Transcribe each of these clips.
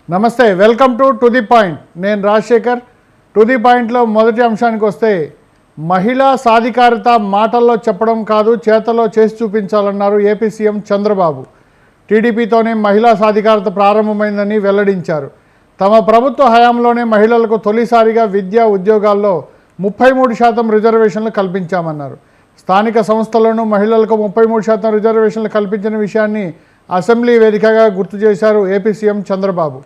నమస్తే, welcome to the point. నేను Rajasekhar. To the పాయింట్లో మొదటి అంశానికి వస్తే, మహిళా సాధికారత మాటల్లో చెప్పడం కాదు, చేతల్లో చేసి చూపించాలన్నారు ఏపీ సీఎం చంద్రబాబు. టీడీపీతోనే మహిళా సాధికారత ప్రారంభమైందని వెల్లడించారు. తమ ప్రభుత్వ హయాంలోనే మహిళలకు తొలిసారిగా విద్యా ఉద్యోగాల్లో 33% రిజర్వేషన్లు కల్పించామన్నారు. స్థానిక సంస్థలను మహిళలకు 33% రిజర్వేషన్లు కల్పించిన విషయాన్ని అసెంబ్లీ వేదికగా గుర్తు చేశారు ఏపీ సీఎం చంద్రబాబు.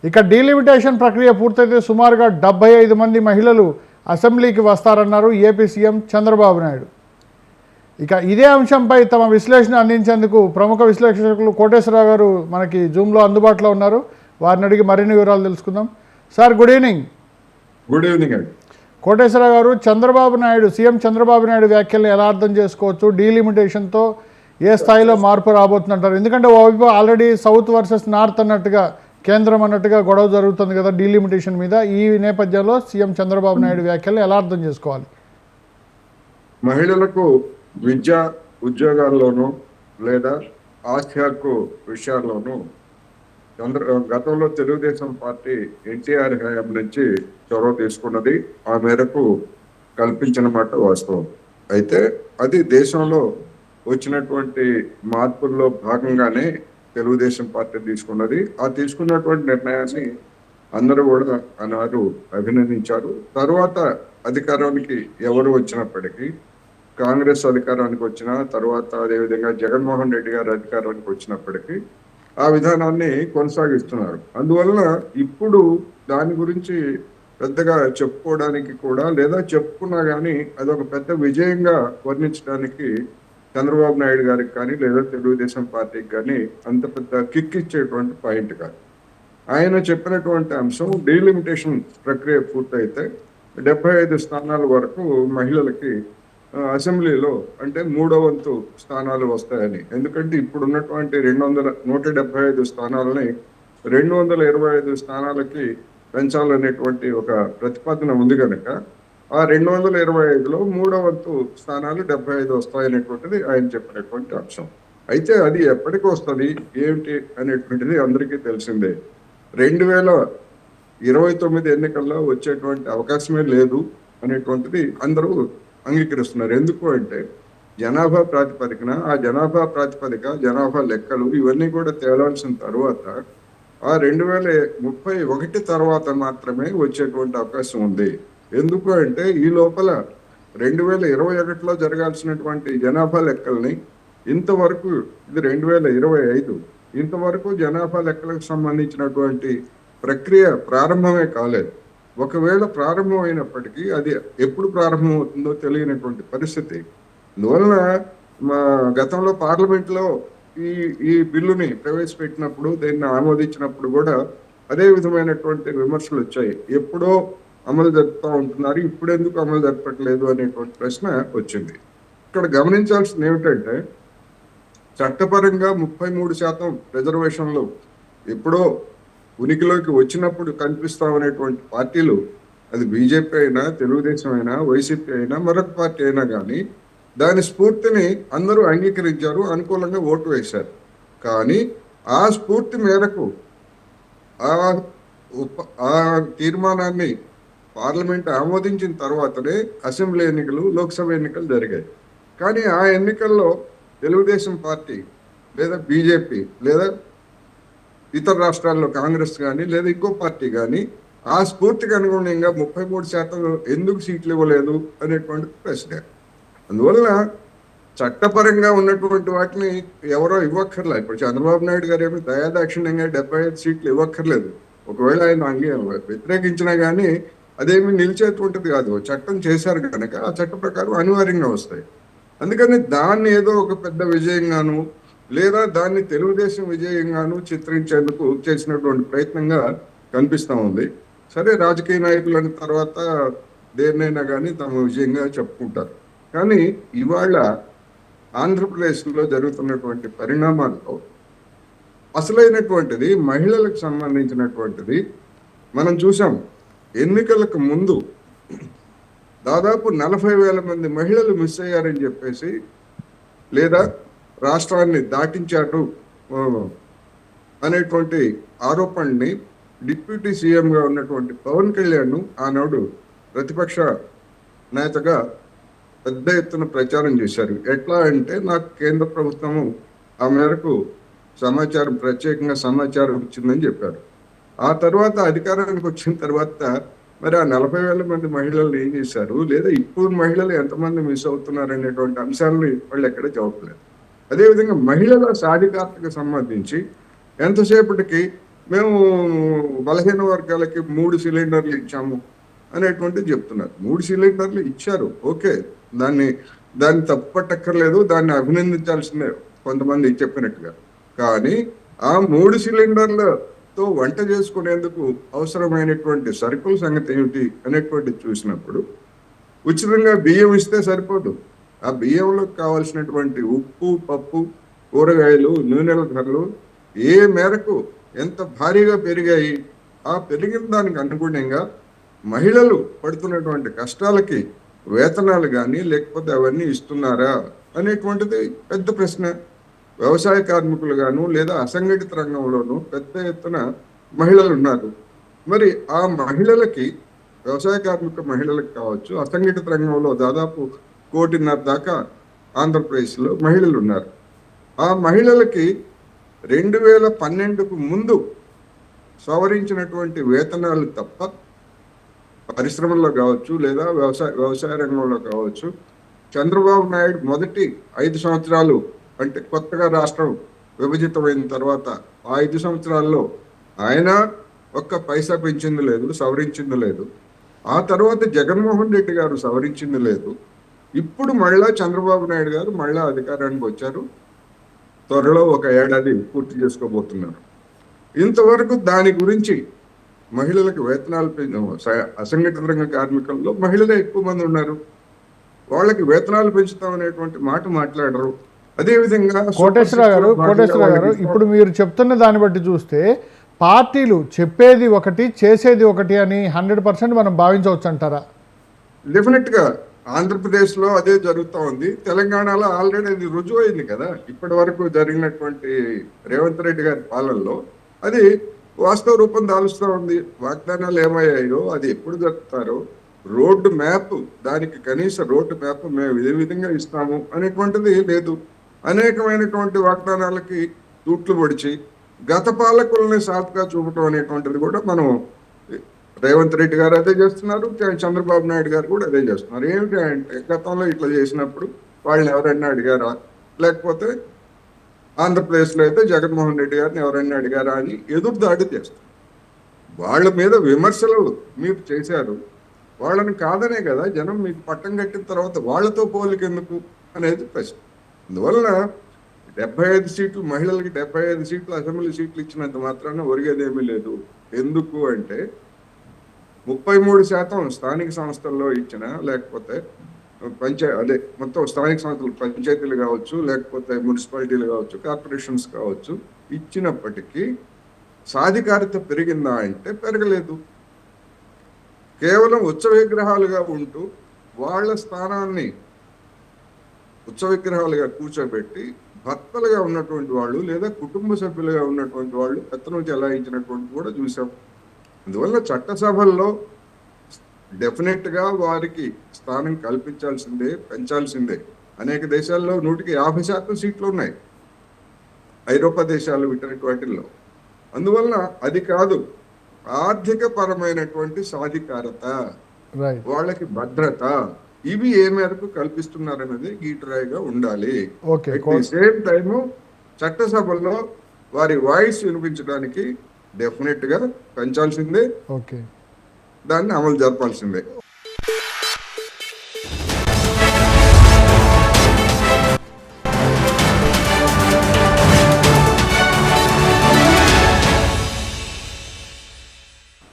ఇక డీలిమిటేషన్ ప్రక్రియ పూర్తయితే సుమారుగా 75 మంది మహిళలు అసెంబ్లీకి వస్తారన్నారు ఏపీ సీఎం చంద్రబాబు నాయుడు. ఇక ఇదే అంశంపై తమ విశ్లేషణ అందించేందుకు ప్రముఖ విశ్లేషకులు కోటేశ్వరరావు గారు మనకి జూమ్లో అందుబాటులో ఉన్నారు. వారిని అడిగి మరిన్ని వివరాలు తెలుసుకుందాం. Sir, good evening. Good evening అండి. కోటేశ్వరరావు గారు, సీఎం చంద్రబాబు నాయుడు వ్యాఖ్యలను ఎలా అర్థం చేసుకోవచ్చు? డీలిమిటేషన్తో ఏ స్థాయిలో మార్పు రాబోతుందంటారు? ఎందుకంటే ఓవైపు ఆల్రెడీ సౌత్ వర్సెస్ నార్త్ అన్నట్టుగా, కేంద్రం అన్నట్టుగా గొడవ జరుగుతుంది కదా డీలిమిటేషన్ మీద. ఈ నేపథ్యంలో సీఎం చంద్రబాబు నాయుడు వ్యాఖ్యలు ఎలా అర్థం చేసుకోవాలి? మహిళలకు విద్యా ఉద్యోగాల్లోనూ లేదా ఆస్తి హక్కు విషయాల్లోనూ గతంలో తెలుగుదేశం పార్టీ ఎన్టీఆర్ హయాం నుంచి చొరవ తీసుకున్నది. ఆ మేరకు కల్పించిన మాట వాస్తవం. అయితే అది దేశంలో వచ్చినటువంటి మార్పుల్లో భాగంగానే తెలుగుదేశం పార్టీ తీసుకున్నది. ఆ తీసుకున్నటువంటి నిర్ణయాన్ని అందరూ కూడా అన్నారు, అభినందించారు. తర్వాత అధికారానికి ఎవరు వచ్చినప్పటికీ, కాంగ్రెస్ అధికారానికి వచ్చిన తర్వాత, అదేవిధంగా జగన్మోహన్ రెడ్డి గారు అధికారానికి వచ్చినప్పటికీ ఆ విధానాన్ని కొనసాగిస్తున్నారు. అందువలన ఇప్పుడు దాని గురించి పెద్దగా చెప్పుకోవడానికి కూడా, లేదా చెప్పుకున్నా కానీ అదొక పెద్ద విజయంగా వర్ణించడానికి చంద్రబాబు నాయుడు గారికి కానీ లేదా తెలుగుదేశం పార్టీకి కానీ అంత పెద్ద కిక్ ఇచ్చేటువంటి పాయింట్ కాదు. ఆయన చెప్పినటువంటి అంశం, డీలిమిటేషన్ ప్రక్రియ పూర్తయితే 75 స్థానాల వరకు మహిళలకి అసెంబ్లీలో అంటే 3వ వంతు స్థానాలు వస్తాయని. ఎందుకంటే ఇప్పుడు ఉన్నటువంటి 175 స్థానాలని 225 స్థానాలకి పెంచాలనేటువంటి ఒక ప్రతిపాదన ఉంది కనుక ఆ 225లో 3వ వంతు స్థానాలు 75 వస్తాయనేటువంటిది ఆయన చెప్పినటువంటి అంశం. అయితే అది ఎప్పటికి వస్తుంది ఏమిటి అనేటువంటిది అందరికీ తెలిసిందే. 2029 ఎన్నికల్లో వచ్చేటువంటి అవకాశమే లేదు అనేటువంటిది అందరూ అంగీకరిస్తున్నారు. ఎందుకు అంటే జనాభా ప్రాతిపదికన, ఆ జనాభా ప్రాతిపదిక, జనాభా లెక్కలు ఇవన్నీ కూడా తేలాల్సిన తర్వాత ఆ 2031 తర్వాత మాత్రమే వచ్చేటువంటి అవకాశం ఉంది. ఎందుకు అంటే ఈ లోపల 2021లో జరగాల్సినటువంటి జనాభా లెక్కల్ని ఇంతవరకు, ఇది 2025, ఇంతవరకు జనాభా లెక్కలకు సంబంధించినటువంటి ప్రక్రియ ప్రారంభమే కాలేదు. ఒకవేళ ప్రారంభం అయినప్పటికీ అది ఎప్పుడు ప్రారంభమవుతుందో తెలియనటువంటి పరిస్థితి. అందువలన మా గతంలో పార్లమెంట్లో ఈ బిల్లుని ప్రవేశపెట్టినప్పుడు, దీన్ని ఆమోదించినప్పుడు కూడా అదే విధమైనటువంటి విమర్శలు వచ్చాయి. ఎప్పుడో అమలు జరుపుతూ ఉంటున్నారు, ఇప్పుడు ఎందుకు అమలు జరపట్లేదు అనేటువంటి ప్రశ్న వచ్చింది. ఇక్కడ గమనించాల్సింది ఏమిటంటే, చట్టపరంగా 33% రిజర్వేషన్లు ఎప్పుడో ఉనికిలోకి వచ్చినప్పుడు కనిపిస్తామనేటువంటి పార్టీలు, అది బీజేపీ అయినా, తెలుగుదేశం అయినా, వైసీపీ అయినా, మరొక పార్టీ అయినా కానీ దాని స్ఫూర్తిని అందరూ అంగీకరించారు, అనుకూలంగా ఓటు వేశారు. కానీ ఆ స్ఫూర్తి మేరకు ఆ తీర్మానాన్ని పార్లమెంట్ ఆమోదించిన తర్వాతనే అసెంబ్లీ ఎన్నికలు, లోక్సభ ఎన్నికలు జరిగాయి. కానీ ఆ ఎన్నికల్లో తెలుగుదేశం పార్టీ లేదా బీజేపీ లేదా ఇతర రాష్ట్రాల్లో కాంగ్రెస్ కానీ లేదా ఇంకో పార్టీ కానీ ఆ స్ఫూర్తికి అనుగుణంగా 33% ఎందుకు సీట్లు ఇవ్వలేదు అనేటువంటి ప్రశ్న. అందువల్ల చట్టపరంగా ఉన్నటువంటి వాటిని ఎవరో ఇవ్వక్కర్లే. ఇప్పుడు చంద్రబాబు నాయుడు గారు ఏమి దయాదాక్షిణ్యంగా 75 సీట్లు ఇవ్వక్కర్లేదు. ఒకవేళ ఆయన వ్యతిరేకించినా కానీ అదేమి నిలిచేటువంటిది కాదు. చట్టం చేశారు కనుక ఆ చట్ట ప్రకారం అనివార్యంగా వస్తాయి. అందుకని దాన్ని ఏదో ఒక పెద్ద విజయంగాను లేదా దాన్ని తెలుగుదేశం విజయంగాను చిత్రించేందుకు చేసినటువంటి ప్రయత్నంగా కనిపిస్తూ ఉంది. సరే, రాజకీయ నాయకులని తర్వాత దేన్నైనా కానీ తమ విజయంగా చెప్పుకుంటారు. కానీ ఇవాళ ఆంధ్రప్రదేశ్లో జరుగుతున్నటువంటి పరిణామాల్లో అసలైనటువంటిది, మహిళలకు సంబంధించినటువంటిది మనం చూసాం. ఎన్నికలకు ముందు దాదాపు 40,000 మంది మహిళలు మిస్ అయ్యారని చెప్పేసి, లేదా రాష్ట్రాన్ని దాటించారు ఆ, అనేటువంటి ఆరోపణని డిప్యూటీ సీఎంగా ఉన్నటువంటి పవన్ కళ్యాణ్ ఆనాడు ప్రతిపక్ష నేతగా పెద్ద ఎత్తున ప్రచారం చేశారు. ఎట్లా అంటే, నాకు కేంద్ర ప్రభుత్వము ఆ మేరకు ప్రత్యేకంగా సమాచారం ఇచ్చిందని చెప్పారు. ఆ తర్వాత అధికారానికి వచ్చిన తర్వాత మరి ఆ 40,000 మంది మహిళలు ఏం చేశారు, లేదా ఇప్పుడు మహిళలు ఎంతమంది మిస్ అవుతున్నారు అనేటువంటి అంశాలను వాళ్ళు ఎక్కడ చెప్పలేదు. అదేవిధంగా మహిళల సాధికారతకు సంబంధించి ఎంతసేపటికి మేము బలహీన వర్గాలకి 3 సిలిండర్లు ఇచ్చాము అనేటువంటిది చెప్తున్నారు. 3 సిలిండర్లు ఇచ్చారు, ఓకే, దాన్ని తప్పుపట్టక్కర్లేదు, దాన్ని అభినందించాల్సిందే కొంతమంది చెప్పినట్టుగా. కానీ ఆ 3 సిలిండర్లతో వంట చేసుకునేందుకు అవసరమైనటువంటి సరుకుల సంగతి ఏమిటి అనేటువంటి చూసినప్పుడు, ఉచితంగా బియ్యం ఇస్తే సరిపోదు. ఆ బియ్యంలో కావాల్సినటువంటి ఉప్పు, పప్పు, కూరగాయలు, నూనెల ధరలు ఏ మేరకు ఎంత భారీగా పెరిగాయి, ఆ పెరిగిన దానికి అనుగుణంగా మహిళలు పడుతున్నటువంటి కష్టాలకి వేతనాలు కానీ లేకపోతే అవన్నీ ఇస్తున్నారా అనేటువంటిది పెద్ద ప్రశ్న. వ్యవసాయ కార్మికులు గాను లేదా అసంఘటిత రంగంలోనూ పెద్ద ఎత్తున మహిళలు ఉన్నారు. మరి ఆ మహిళలకి, వ్యవసాయ కార్మిక మహిళలకు కావచ్చు, అసంఘటిత రంగంలో దాదాపు 1.5 కోటి దాకా ఆంధ్రప్రదేశ్లో మహిళలు ఉన్నారు. ఆ మహిళలకి 2012కు ముందు సవరించినటువంటి వేతనాలు తప్ప పరిశ్రమల్లో కావచ్చు లేదా వ్యవసాయ రంగంలో కావచ్చు, చంద్రబాబు నాయుడు మొదటి 5 సంవత్సరాలు, అంటే కొత్తగా రాష్ట్రం విభజితమైన తర్వాత ఆ 5 సంవత్సరాల్లో ఆయన ఒక్క పైసా పెంచింది లేదు, సవరించింది లేదు. ఆ తర్వాత జగన్మోహన్ రెడ్డి గారు సవరించింది లేదు. ఇప్పుడు మళ్ళా చంద్రబాబు నాయుడు గారు మళ్ళా అధికారానికి వచ్చారు. త్వరలో 1 ఏడాది పూర్తి చేసుకోబోతున్నారు. ఇంతవరకు దాని గురించి మహిళలకు వేతనాలు అసంఘటిత రంగ కార్మికుల్లో మహిళలే ఎక్కువ మంది ఉన్నారు. వాళ్ళకి వేతనాలు పెంచుతాం అనేటువంటి మాట మాట్లాడరు. అదేవిధంగా కోటేశ్వరరావు గారు, ఇప్పుడు మీరు చెప్తున్న దాన్ని బట్టి చూస్తే పార్టీలు చెప్పేది ఒకటి, చేసేది ఒకటి అని 100% మనం భావించవచ్చు అంటారా? డెఫినెట్ గా ఆంధ్రప్రదేశ్లో అదే జరుగుతూ ఉంది. తెలంగాణలో ఆల్రెడీ అది రుజువు అయింది కదా. ఇప్పటి వరకు జరిగినటువంటి రేవంత్ రెడ్డి గారి పాలనలో అది వాస్తవ రూపం దాలుస్తూ ఉంది. వాగ్దానాలు ఏమయ్యాయో, అది ఎప్పుడు జరుపుతారో, రోడ్డు మ్యాప్, దానికి కనీస రోడ్డు మ్యాప్ మేము ఇదే విధంగా ఇస్తాము అనేటువంటిది లేదు. అనేకమైనటువంటి వాగ్దానాలకి తూట్లు పొడిచి గత పాలకుల్ని సాఫ్గా చూపటం అనేటువంటిది కూడా మనం రేవంత్ రెడ్డి గారు అదే చేస్తున్నారు, చంద్రబాబు నాయుడు గారు కూడా అదే చేస్తున్నారు. ఏమిటి అంటే, గతంలో ఇట్లా చేసినప్పుడు వాళ్ళని ఎవరైనా అడిగారా, లేకపోతే ఆంధ్రప్రదేశ్లో అయితే జగన్మోహన్ రెడ్డి గారిని ఎవరైనా అడిగారా అని ఎదురుదాడి చేస్తారు. వాళ్ళ మీద విమర్శలు మీరు చేశారు, వాళ్ళని కాదనే కదా జనం మీకు పట్టం కట్టిన తర్వాత వాళ్ళతో పోలికెందుకు అనేది ప్రశ్న. అందువలన 75 సీట్లు మహిళలకి, 75 సీట్లు అసెంబ్లీ సీట్లు ఇచ్చినంత మాత్రాన ఒరిగేదేమీ లేదు. ఎందుకు అంటే 33% స్థానిక సంస్థల్లో ఇచ్చిన, లేకపోతే మొత్తం స్థానిక సంస్థలు, పంచాయతీలు కావచ్చు, లేకపోతే మున్సిపాలిటీలు కావచ్చు, కార్పొరేషన్స్ కావచ్చు, ఇచ్చినప్పటికీ సాధికారత పెరిగిందా అంటే పెరగలేదు. కేవలం ఉత్సవ విగ్రహాలుగా ఉంటూ వాళ్ళ స్థానాన్ని ఉత్సవ విగ్రహాలుగా కూర్చోబెట్టి భర్తలుగా ఉన్నటువంటి వాళ్ళు లేదా కుటుంబ సభ్యులుగా ఉన్నటువంటి వాళ్ళు పెత్తనం చెలాయించినటువంటి కూడా చూసాం. అందువల్ల చట్టసభల్లో డెఫినెట్ గా వారికి స్థానం కల్పించాల్సిందే, పెంచాల్సిందే. అనేక దేశాల్లో 150% సీట్లు ఉన్నాయి, ఐరోపా దేశాలు వీటన్నిటి వాటిల్లో. అందువలన అది కాదు, ఆర్థిక పరమైనటువంటి సాధికారత, వాళ్ళకి భద్రత, ఇవి ఏ మేరకు కల్పిస్తున్నారనేది గీటురాయిగా ఉండాలి. అట్ ది సేమ్ టైము చట్టసభల్లో వారి వాయిస్ వినిపించడానికి డెఫినెట్ గా పెంచాల్సిందే, దాన్ని అమలు జరపాల్సిందే.